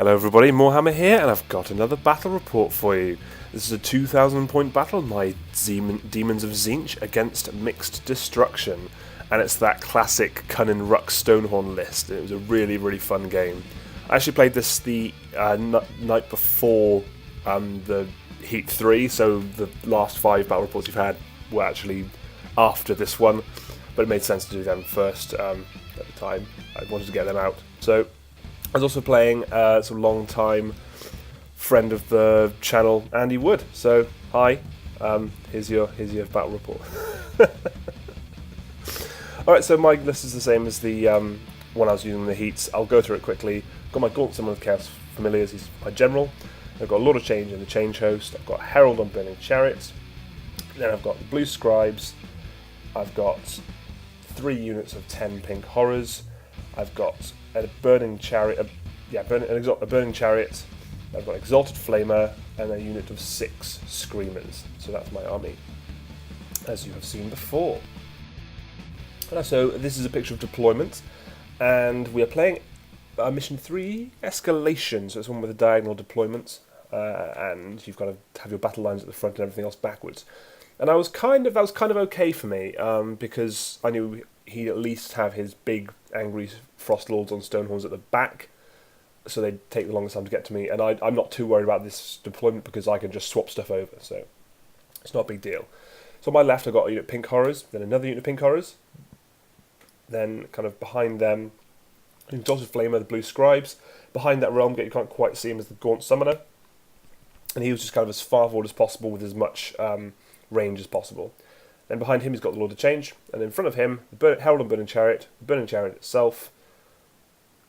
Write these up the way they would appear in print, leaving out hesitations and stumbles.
Hello everybody, Moarhammer here, and I've got another battle report for you. This is a 2,000 point battle, my Demons of Tzeentch against Mixed Destruction, and it's that classic Kunnin Rukk Stonehorn list. It was a really, really fun game. I actually played this the night before the Heat 3, so the last 5 battle reports you've had were actually after this one, but it made sense to do them first at the time. I wanted to get them out. So I was also playing some long-time friend of the channel, Andy Wood. So hi, here's your battle report. All right, so my list is the same as the one I was using in the heats. I'll go through it quickly. Got my Gaunt Summon of Chaos Familiars. He's my general. I've got a lot of change in the Change Host. I've got Herald on Burning Chariots. Then I've got the Blue Scribes. I've got 3 units of 10 Pink Horrors. I've got a Burning Chariot, a Burning Chariot. I've got Exalted Flamer and a unit of 6 Screamers. So that's my army, as you have seen before. So this is a picture of deployment, and we are playing Mission 3 Escalation. So it's one with a diagonal deployment, and you've got to have your battle lines at the front and everything else backwards. And that was kind of okay for me, because I knew he'd at least have his big angry Frostlords on Stonehorns at the back, so they'd take the longest time to get to me, and I'm not too worried about this deployment because I can just swap stuff over, so it's not a big deal. So on my left I've got a unit of Pink Horrors, then another unit of Pink Horrors, then kind of behind them, Exalted Flamer, the Blue Scribes. Behind that realm gate you can't quite see him as the Gaunt Summoner, and he was just kind of as far forward as possible with as much range as possible. Then behind him he's got the Lord of Change, and in front of him the Herald and Burning Chariot, the Burning Chariot itself,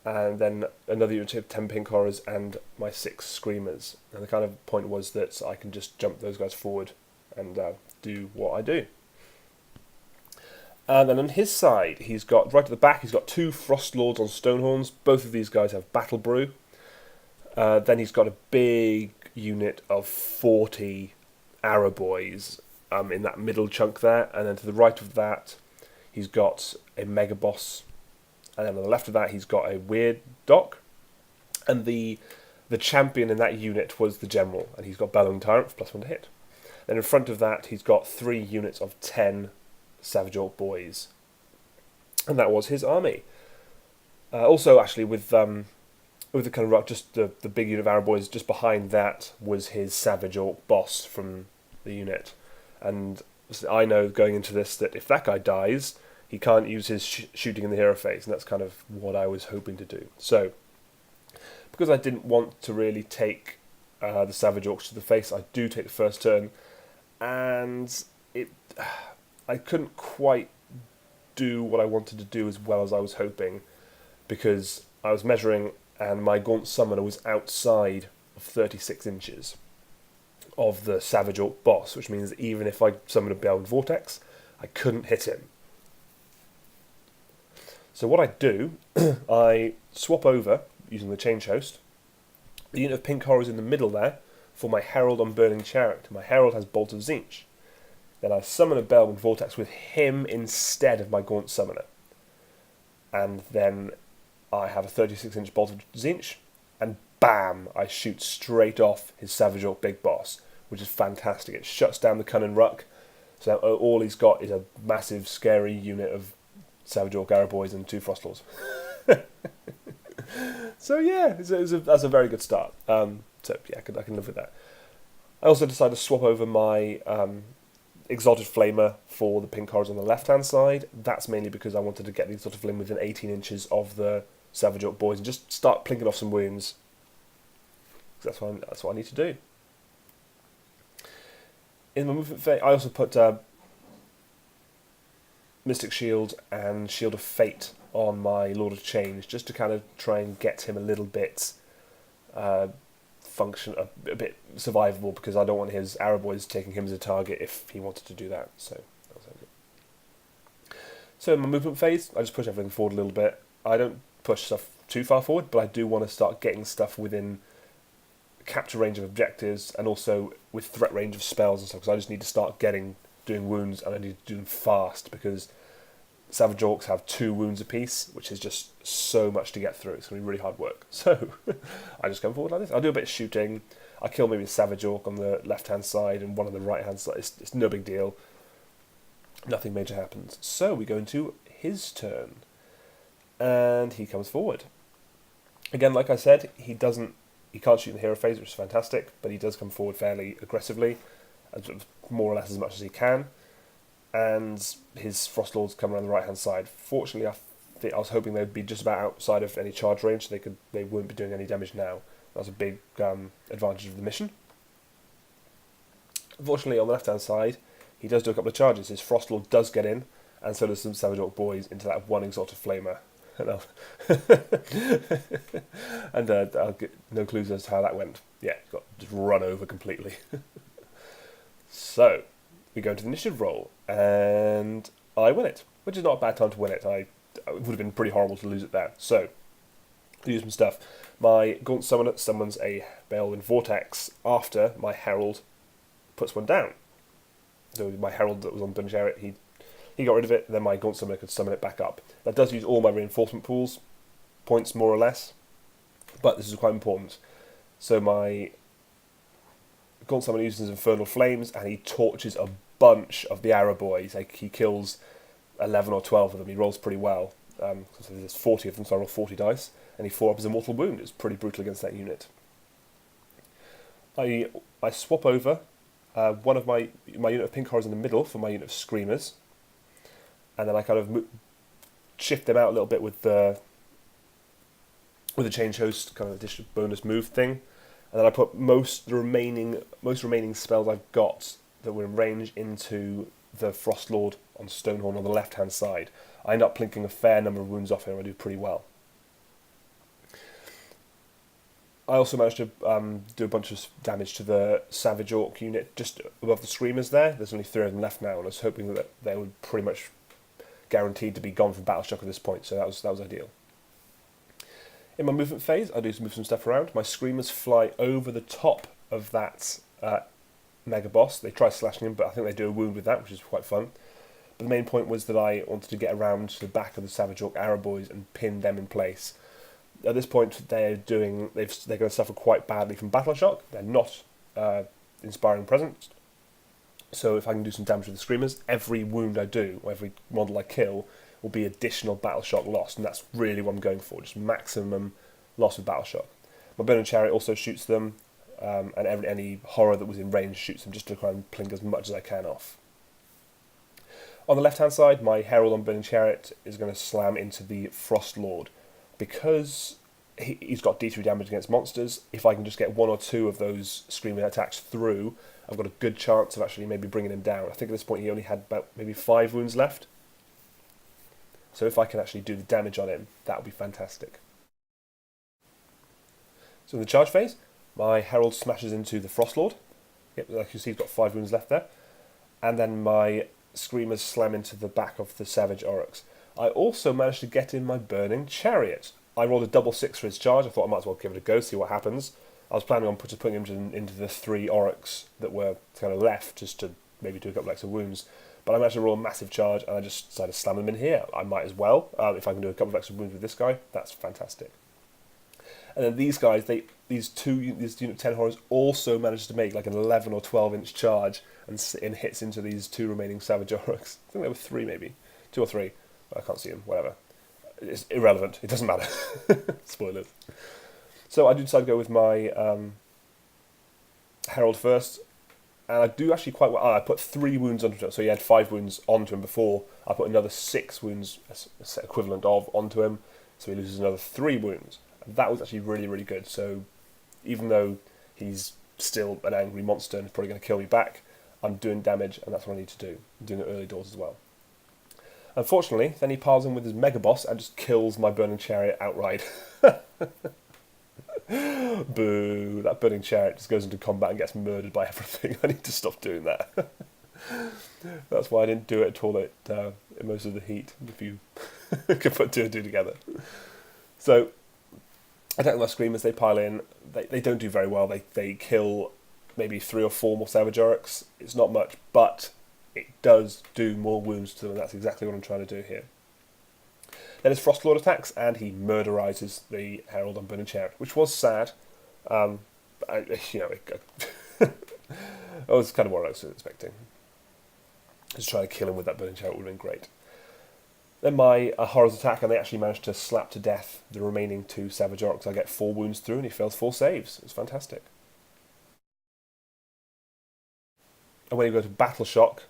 and then another unit of 10 Pink Horrors and my 6 Screamers. And the kind of point was that I can just jump those guys forward and do what I do. And then on his side, he's got, right at the back, he's got 2 Frostlords on Stonehorns. Both of these guys have Battle Brew. Then he's got a big unit of 40 Arrow Boys in that middle chunk there. And then to the right of that, he's got a Mega Boss. And then on the left of that, he's got a Weird Doc. And the champion in that unit was the General, and he's got Bellowing Tyrant for +1 to hit. Then in front of that, he's got 3 units of 10 Savage Orc Boys. And that was his army. Also, actually, with the Kunnin Rukk, just the big unit of Arrow Boys, just behind that was his Savage Orc boss from the unit. And I know going into this that if that guy dies, he can't use his shooting in the hero phase, and that's kind of what I was hoping to do. So, because I didn't want to really take the Savage Orcs to the face, I do take the first turn, and I couldn't quite do what I wanted to do as well as I was hoping, because I was measuring, and my Gaunt Summoner was outside of 36 inches of the Savage Orc boss, which means that even if I summoned a Bellowing Vortex, I couldn't hit him. So what I do, I swap over, using the Change Host, the unit of Pink Horrors in the middle there, for my Herald on Burning Chariot. My Herald has Bolt of Tzeentch. Then I summon a Bellowing Vortex with him instead of my Gaunt Summoner. And then I have a 36-inch Bolt of Tzeentch, and bam, I shoot straight off his Savage Orc Big Boss, which is fantastic. It shuts down the Kunnin Rukk, so all he's got is a massive, scary unit of Savage Orc Arrow Boys and 2 Frostlords. So yeah, that's a very good start. So yeah, I can live with that. I also decided to swap over my Exalted Flamer for the Pink Horrors on the left-hand side. That's mainly because I wanted to get the Exalted Flame within 18 inches of the Savage Orc Boys and just start plinking off some wounds. That's what I need to do. In my movement phase, I also put Mystic Shield and Shield of Fate on my Lord of Change, just to kind of try and get him a little bit a bit survivable, because I don't want his Arrow Boys taking him as a target if he wanted to do that. So that was good. So in my movement phase, I just push everything forward a little bit. I don't push stuff too far forward, but I do want to start getting stuff within capture range of objectives, and also with threat range of spells and stuff, because I just need to start doing wounds, and I need to do them fast, because Savage Orcs have 2 wounds apiece, which is just so much to get through. It's going to be really hard work. So I just come forward like this. I'll do a bit of shooting. I kill maybe a Savage Orc on the left-hand side and one on the right-hand side. It's no big deal. Nothing major happens. So we go into his turn. And he comes forward. Again, like I said, he can't shoot in the hero phase, which is fantastic, but he does come forward fairly aggressively, more or less as much as he can. And his Frostlords come around the right-hand side. Fortunately, I was hoping they'd be just about outside of any charge range, so they wouldn't be doing any damage now. That was a big advantage of the mission. Unfortunately, on the left-hand side, he does do a couple of charges. His Frostlord does get in, and so does some Savage Orc boys into that one Exalted Flamer. And I'll get no clues as to how that went. Yeah, got just run over completely. So we go into the initiative roll, and I win it, which is not a bad time to win it. It would have been pretty horrible to lose it there. So, do some stuff. My Gaunt Summoner summons a Balewind Vortex after my Herald puts one down. So my Herald that was on Burning Chariot, he got rid of it, then my Gaunt Summoner could summon it back up. That does use all my reinforcement pools, points more or less, but this is quite important. So my Gaunt Summoner uses Infernal Flames, and he torches a bunch of the Arrow Boys. Like, he kills 11 or 12 of them. He rolls pretty well. So there's 40 of them, so I roll 40 dice, and he 4 up his Immortal Wound. It's pretty brutal against that unit. I swap over one of my unit of Pink Horrors in the middle for my unit of Screamers, and then I kind of shift them out a little bit with the Change Host kind of additional bonus move thing. And then I put most remaining spells I've got that were in range into the Frostlord on Stonehorn on the left-hand side. I end up plinking a fair number of wounds off him. I do pretty well. I also managed to do a bunch of damage to the Savage Orc unit just above the Screamers there. There's only 3 of them left now, and I was hoping that they were pretty much guaranteed to be gone from Battle Shock at this point, so that was ideal. In my movement phase, I do move some stuff around. My Screamers fly over the top of that Mega Boss. They try slashing him, but I think they do a wound with that, which is quite fun. But the main point was that I wanted to get around to the back of the Savage Orc Arrow Boys and pin them in place. At this point, they're going to suffer quite badly from Battle Shock. They're not Inspiring Presence. So if I can do some damage with the Screamers, every wound I do, or every model I kill, will be additional Battle Shock loss, and that's really what I'm going for, just maximum loss of Battle Shock. My Burning Chariot also shoots them, and any horror that was in range shoots them, just to try and plink as much as I can off. On the left-hand side, my Herald on Burning Chariot is going to slam into the Frostlord. Because he's got D3 damage against monsters, if I can just get 1 or 2 of those Screaming attacks through, I've got a good chance of actually maybe bringing him down. I think at this point he only had about maybe 5 wounds left. So if I can actually do the damage on him, that would be fantastic. So in the charge phase, my Herald smashes into the Frostlord. Yep, like you see, he's got 5 wounds left there. And then my Screamers slam into the back of the Savage Orcs. I also managed to get in my Burning Chariot. I rolled a double 6 for his charge. I thought I might as well give it a go, see what happens. I was planning on putting him into the 3 Orcs that were kind of left, just to maybe do a couple extra wounds. But I managed to roll a massive charge, and I just decided to slam them in here. I might as well. If I can do a couple of extra wounds with this guy, that's fantastic. And then these guys, this unit of 10 horrors also managed to make like an 11 or 12 inch charge and hits into these 2 remaining Savage Orcs. I think there were 3 maybe. 2 or 3. I can't see them, whatever. It's irrelevant. It doesn't matter. Spoilers. So I do decide to go with my Herald first. And I do actually quite well. I put 3 wounds onto him. So he had 5 wounds onto him before. I put another 6 wounds, equivalent of, onto him. So he loses another 3 wounds. And that was actually really, really good. So even though he's still an angry monster and is probably going to kill me back, I'm doing damage, and that's what I need to do. I'm doing it early doors as well. Unfortunately, then he piles in with his Mega Boss and just kills my Burning Chariot outright. Boo! That Burning Chariot just goes into combat and gets murdered by everything. I need to stop doing that. That's why I didn't do it at all in most of the heat, if you could put 2 and 2 together. So, attack my Screamers, they pile in. They don't do very well. They kill maybe 3 or 4 more Savage Orcs. It's not much, but it does do more wounds to them, and that's exactly what I'm trying to do here. Then his Frostlord attacks, and he murderizes the Herald on Burning Chariot, which was sad. That was kind of what I was expecting. Just trying to kill him with that Burning Chariot would have been great. Then my Horrors attack, and they actually managed to slap to death the remaining 2 Savage Orcs. I get 4 wounds through, and he fails 4 saves. It's fantastic. And when you go to Battle Shock,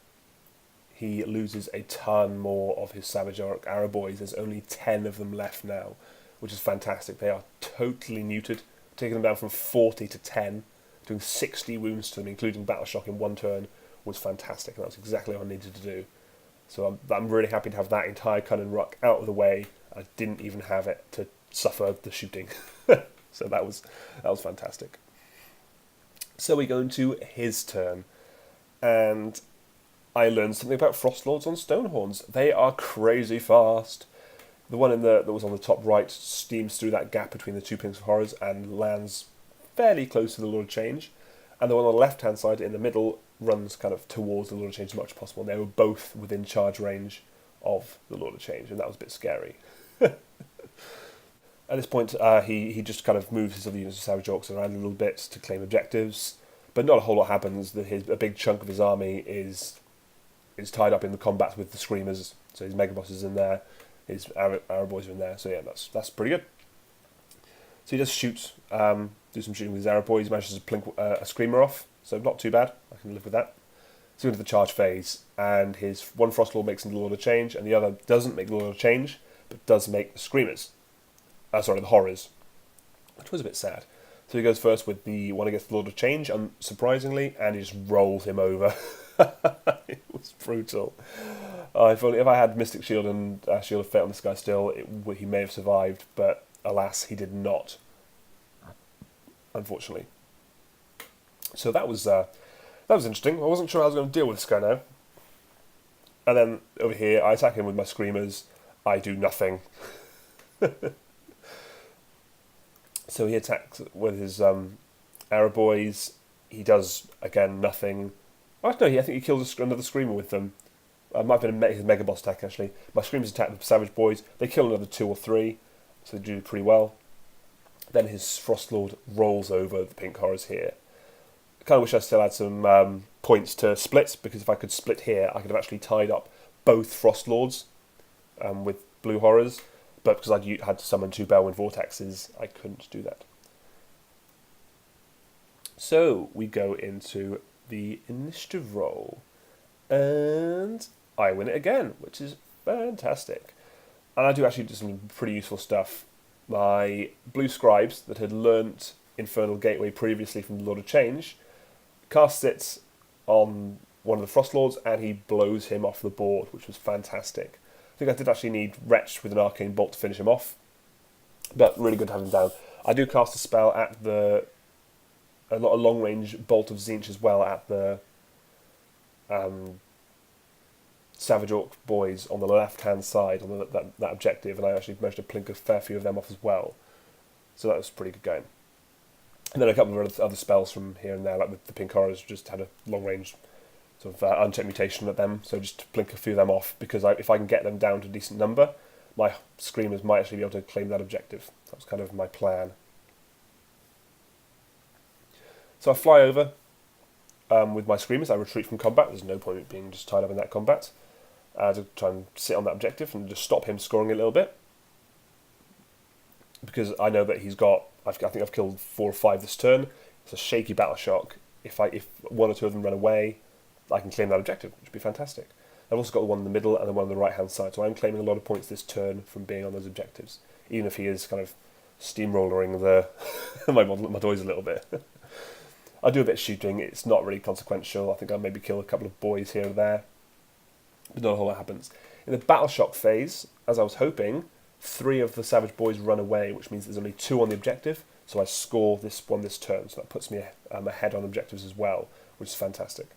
he loses a ton more of his Savage Orc Arrow Boys. There's only 10 of them left now, which is fantastic. They are totally neutered, taking them down from 40 to 10, doing 60 wounds to them, including Battle Shock in 1 turn, was fantastic, and that's exactly what I needed to do. So I'm really happy to have that entire Kunnin Rukk out of the way. I didn't even have it to suffer the shooting. So that was fantastic. So we go into his turn, and I learned something about Frostlords on Stonehorns. They are crazy fast. The one that was on the top right steams through that gap between the 2 Pinks of Horrors and lands fairly close to the Lord of Change. And the one on the left-hand side in the middle runs kind of towards the Lord of Change as much as possible. And they were both within charge range of the Lord of Change, and that was a bit scary. At this point, he just kind of moves his other units of Savage Orcs around a little bit to claim objectives, but not a whole lot happens. A big chunk of his army is tied up in the combat with the Screamers, so his Mega Bosses in there, his Arrow Boys are in there, so yeah, that's pretty good. So he does shoot, do some shooting with his Arrow Boys, manages to plink a Screamer off, so not too bad, I can live with that. So into the charge phase, and his one Frostlord makes him the Lord of Change, and the other doesn't make the Lord of Change, but does make the Screamers. The Horrors, which was a bit sad. So he goes first with the one against the Lord of Change, surprisingly, and he just rolls him over. It was brutal. If I had Mystic Shield and Shield of Fate on this guy still, he may have survived, but alas, he did not. Unfortunately. So that was interesting. I wasn't sure how I was going to deal with this guy now. And then over here, I attack him with my Screamers. I do nothing. So he attacks with his Arrow Boys. He does, again, nothing. Oh, no, I think he kills another Screamer with them. Might have been his Mega Boss attack, actually. My Screamers attack the Savage Boys. They kill another 2 or 3, so they do pretty well. Then his Frostlord rolls over the Pink Horrors here. I kind of wish I still had some points to split, because if I could split here, I could have actually tied up both Frostlords with Blue Horrors. But because I had to summon 2 Bellwind Vortexes, I couldn't do that. So we go into the initiative roll, and I win it again, which is fantastic. And I do actually do some pretty useful stuff. My Blue Scribes that had learnt Infernal Gateway previously from the Lord of Change casts it on one of the Frostlords, and he blows him off the board, which was fantastic. I think I did actually need Wretch with an Arcane Bolt to finish him off, but really good to have him down. I do cast a spell at a long-range Bolt of Tzeentch as well at the Savage Orc boys on the left-hand side on that objective, and I actually managed to plink a fair few of them off as well. So that was pretty good going. And then a couple of other spells from here and there, like with the Pink Horrors, just had a long-range sort of unchecked mutation at them, so just to blink a few of them off, because if I can get them down to a decent number, my Screamers might actually be able to claim that objective. That was kind of my plan. So I fly over with my Screamers. I retreat from combat. There's no point in being just tied up in that combat. To try and sit on that objective and just stop him scoring a little bit. Because I know that he's got, I think I've killed 4 or 5 this turn. It's a shaky Battle Shock. If 1 or 2 of them run away, I can claim that objective, which would be fantastic. I've also got the one in the middle and the one on the right-hand side, so I'm claiming a lot of points this turn from being on those objectives, even if he is kind of steamrollering my toys a little bit. I do a bit of shooting. It's not really consequential. I think I'll maybe kill a couple of boys here or there, but not a whole lot happens. In the Battle Shock phase, as I was hoping, 3 of the Savage Boys run away, which means there's only 2 on the objective, so I score this turn, so that puts me ahead on objectives as well, which is fantastic.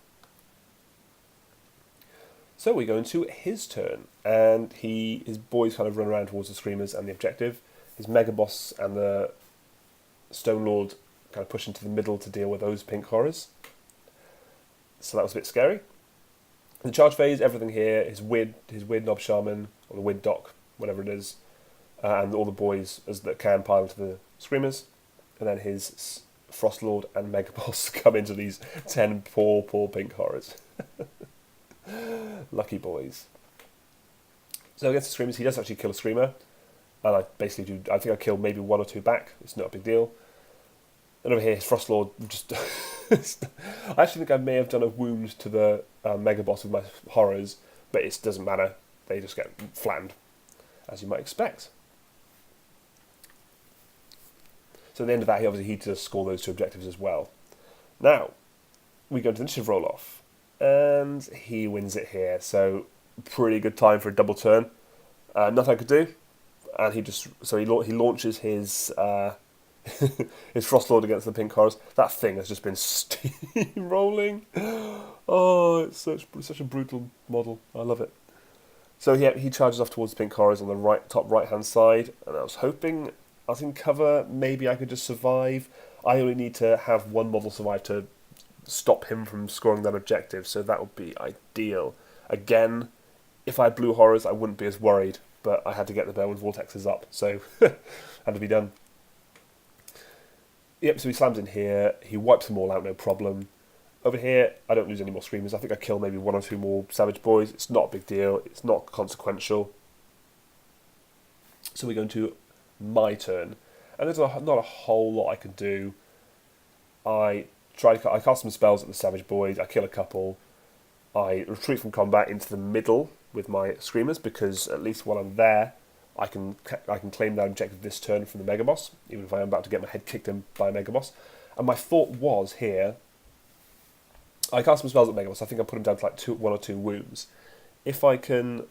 So we go into his turn, and his boys kind of run around towards the Screamers and the objective. His Mega Boss and the Stone Lord kind of push into the middle to deal with those Pink Horrors. So that was a bit scary. In the charge phase, everything here, his Weird Knob Shaman, or the Weird Doc, whatever it is, and all the boys that can pile into the Screamers, and then his Frostlord and Megaboss come into these 10 poor pink horrors. Lucky boys. So against the Screamers, he does actually kill a Screamer, and I basically do. I think I kill maybe 1 or 2 back. It's not a big deal. And over here, his Frostlord just. I actually think I may have done a wound to the Megaboss with my horrors, but it doesn't matter. They just get flattened, as you might expect. So at the end of that, he does score those 2 objectives as well. Now, we go to the initiative roll-off, and he wins it here. So, pretty good time for a double turn. Nothing I could do, and he launches his his Frostlord against the pink horrors. That thing has just been steamrolling. Oh, it's such a brutal model. I love it. So he charges off towards the pink horrors on the top right hand side, and I was hoping I was in cover. Maybe I could just survive. I only need to have 1 model survive to stop him from scoring that objective, so that would be ideal. Again, if I had blue horrors, I wouldn't be as worried, but I had to get the Bellwind Vortexes up, so had to be done. Yep, so he slams in here. He wipes them all out, no problem. Over here, I don't lose any more Screamers. I think I kill maybe 1 or 2 more Savage Boys. It's not a big deal. It's not consequential. So we go into my turn. And there's not a whole lot I can do. I cast some spells at the Savage Boys. I kill a couple. I retreat from combat into the middle with my Screamers, because at least while I'm there, I can claim that objective this turn from the Megaboss, even if I am about to get my head kicked in by a Megaboss. And my thought was here, I cast some spells at Megaboss. I think I put him down to like 1 or 2 wounds. If I can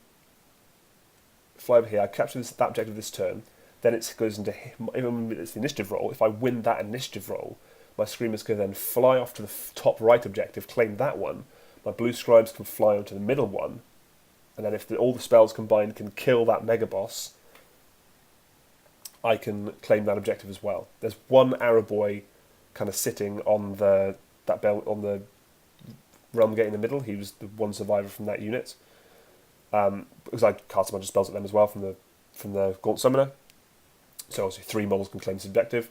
fly over here, I capture that objective this turn, then it goes into, even if it's the initiative roll, if I win that initiative roll, my Screamers can then fly off to the top right objective, claim that one. My blue Scribes can fly onto the middle one, and then if all the spells combined can kill that Megaboss, I can claim that objective as well. There's 1 Arrow Boy kind of sitting on the realm gate in the middle. He was the 1 survivor from that unit, because I cast a bunch of spells at them as well from the Gaunt Summoner. So obviously 3 models can claim this objective.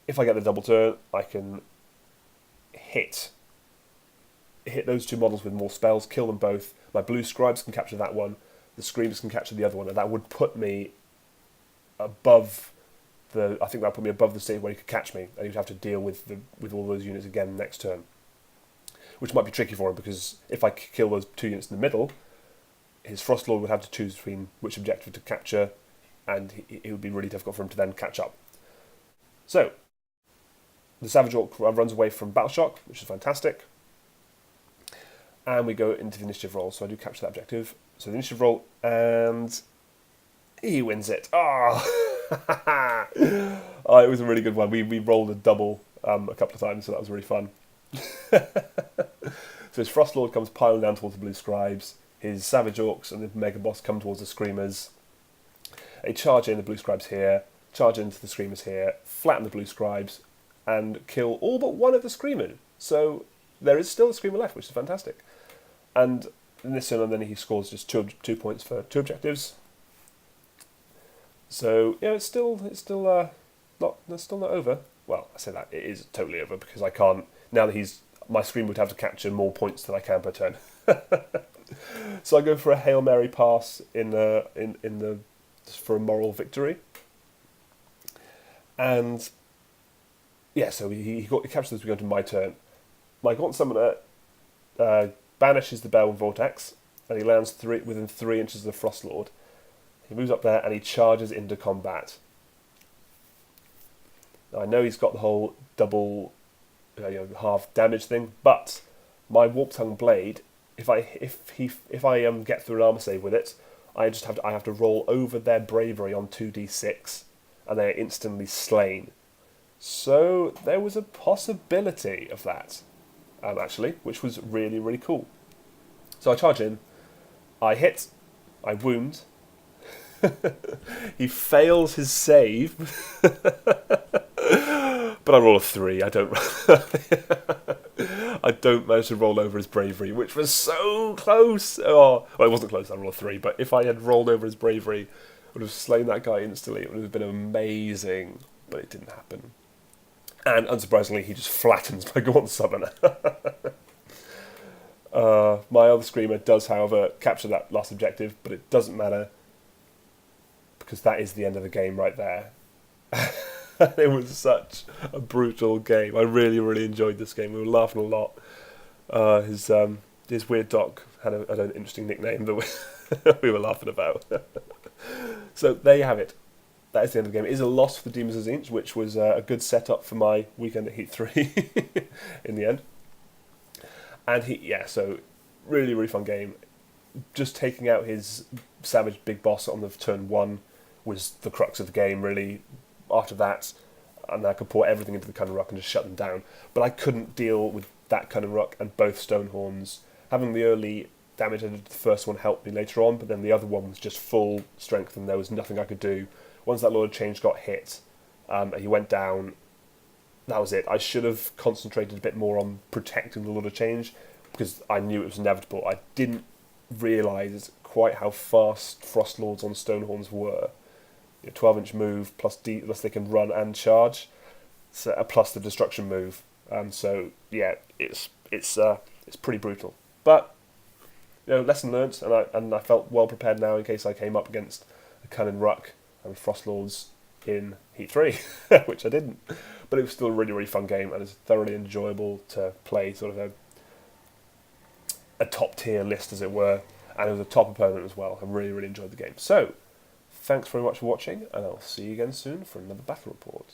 If I get the double turn, I can hit those 2 models with more spells, kill them both. My blue Scribes can capture that one, the Screamers can capture the other one, and that would put me above I think that would put me above the stage where he could catch me, and he'd have to deal with all those units again next turn, which might be tricky for him, because if I kill those 2 units in the middle, his Frostlord would have to choose between which objective to capture, and it would be really difficult for him to then catch up. So, the Savage Orc runs away from Battle Shock, which is fantastic. And we go into the initiative roll, so I do capture that objective. So the initiative roll, and he wins it. Oh, it was a really good one. We rolled a double a couple of times, so that was really fun. So his Frostlord comes piling down towards the blue Scribes. His Savage Orcs and the Megaboss come towards the Screamers. They charge in the blue Scribes here, charge into the Screamers here, flatten the blue Scribes, and kill all but 1 of the Screamers. So there is still a Screamer left, which is fantastic. And in this turn, then he scores just 2 points for 2 objectives. So yeah, it's still not over. Well, I say that it is totally over, because I can't now that my Scream would have to capture more points than I can per turn. So I go for a Hail Mary pass for a moral victory. And yeah, so he captures as we go into my turn. My Gaunt Summoner banishes the Bellwind Vortex, and he lands within 3 inches of the Frostlord. He moves up there and he charges into combat. Now, I know he's got the whole double, half damage thing, but my Warp Tongue Blade, if I get through an armor save with it, I have to roll over their bravery on 2d6, and they are instantly slain. So there was a possibility of that, actually, which was really, really cool. So I charge in, I hit, I wound. He fails his save, but I roll a 3. I don't manage to roll over his bravery, which was so close. Oh, well, it wasn't close. I rolled a 3, but if I had rolled over his bravery, would have slain that guy instantly. It would have been amazing, but it didn't happen. And unsurprisingly, he just flattens my Gaunt Summoner. My other Screamer does, however, capture that last objective, but it doesn't matter because that is the end of the game right there. It was such a brutal game. I really, really enjoyed this game. We were laughing a lot. His weird dog had an interesting nickname that we were laughing about. So there you have it. That is the end of the game. It is a loss for the Demons of Tzeentch, which was a good setup for my weekend at Heat 3 in the end. And so really, really fun game. Just taking out his savage big boss on the turn 1 was the crux of the game, really. After that, and I could pour everything into the Kunnin Rukk and just shut them down. But I couldn't deal with that Kunnin Rukk and both Stonehorns. Having the early damage I did to the first one helped me later on, but then the other one was just full strength and there was nothing I could do. Once that Lord of Change got hit, he went down, that was it. I should have concentrated a bit more on protecting the Lord of Change because I knew it was inevitable. I didn't realise quite how fast Frostlords on Stonehorns were. 12-inch move plus they can run and charge, so, plus the destruction move. So yeah, it's pretty brutal. But lesson learned, and I felt well prepared now in case I came up against a Kunnin Rukk and Frostlords in Heat 3, which I didn't. But it was still a really, really fun game, and it's thoroughly enjoyable to play sort of a top-tier list, as it were, and it was a top opponent as well. I really, really enjoyed the game. So, thanks very much for watching, and I'll see you again soon for another battle report.